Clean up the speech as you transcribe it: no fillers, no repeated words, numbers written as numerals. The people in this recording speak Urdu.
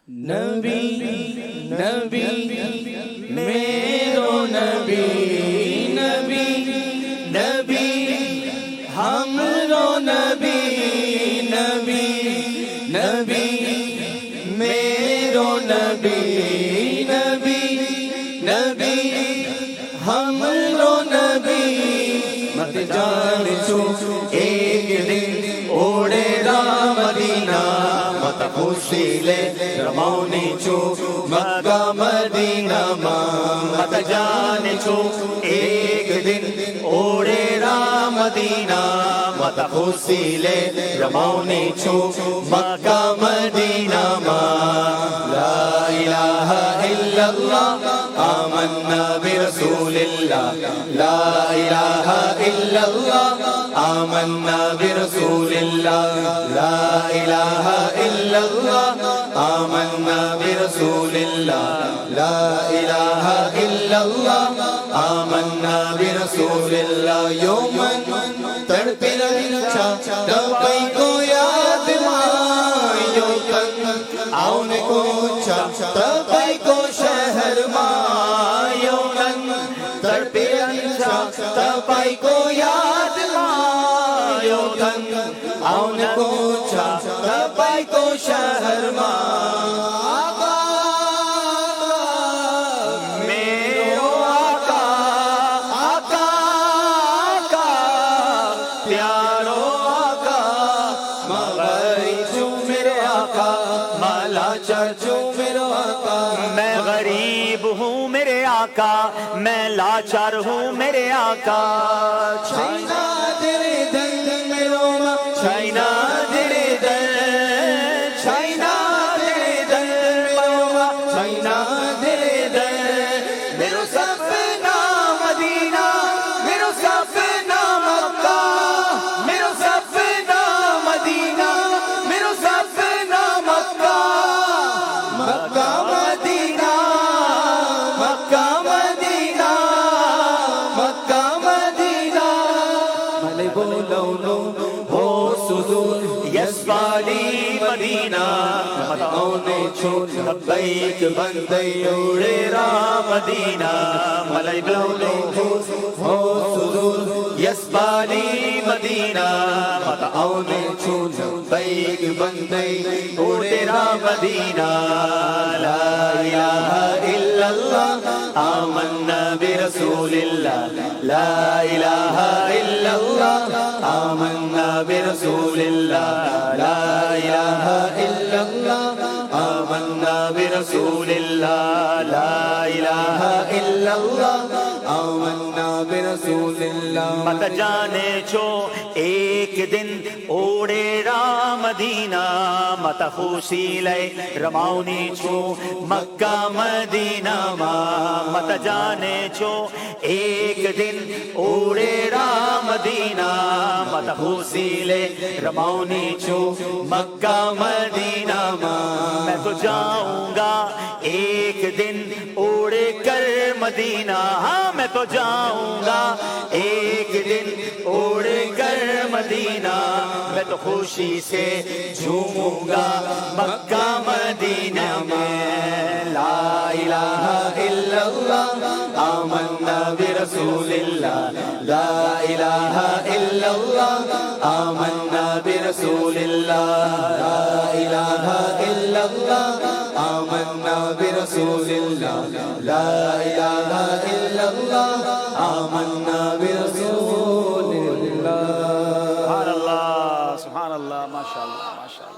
نبی نبی میرو نبی نبی نبی ہمرو نبی نبی نبی میرو نبی نبی نبی ہمرو نبی مت جان چھو ایک دن اوڑے را مدینہ مت خوشی لے رمونی چھو مکہ مدینہ مت جان چھو ایک دن اوڑے را مدینہ مت خوشی لے رمونی چھو مکہ مدینہ لا الہ الا اللہ آمنا برسول اللہ لا الہ الا اللہ آمنا برسول اللہ لا الہ الا اللہ آمنا برسول اللہ لا الہ الا اللہ آمنا برسول اللہ یومن تڑپی رچا دبئی کو یاد مائیو تن آؤن کو چا دبئی کو شہر مائیو تن تڑپی رچا دبئی کو یاد مائیو تن آؤن کو چا دبئی کو شہر مائیو میں غریب ہوں میرے آقا میں لاچار ہوں میرے آقا چائنا تیرے دل میں روما چائنا تیرے دل چائنا تیرے دل میں روما چائنا تیرے دل میرا سپنا مدینہ میرا سپنا مکہ میرا سپنا مدینہ میرا سپنا مکہ مکہ مدینہ مکہ مدینہ مکہ مدینہ ملے بولو لو ہو سدور یسوالی مدینہ مدونے چھوڑ لبیک بندے اوڑے را مدینہ ملے بولو ہو سدور یسوالی مدینہ مدونے چھوڑ لبیک بندے اوڑے را مدینہ لا الہ الا اللہ آمنا برسول اللہ لا الہ الا اللہ آمنا برسول اللہ لا الہ الا اللہ آمنا برسول اللہ لا الہ الا اللہ آمنا برسول اللہ مت جانے چھو ایک دن اوڑے را مدینہ مت خوشی لے رمونی چھو مکہ مدینہ مت جانے چھو ایک دن اوڑے را مدینہ مت خوشی لے رمونی چھو مکہ مدینہ میں تو جاؤں گا ایک دن اوڑے کر مدینہ ہاں میں تو جاؤں گا ایک دن اوڑے کر مدینہ میں تو خوشی سے جھوموں گا مکہ مدینہ میں لا الہ الا اللہ آمنا برسول اللہ لا الہ الا اللہ آمنا برسول اللہ لا الہ الا اللہ آمنا برسول اللہ لا الہ الا اللہ آمنا برسول اللہ سبحان اللہ سبحان اللہ ماشاءاللہ ماشاءاللہ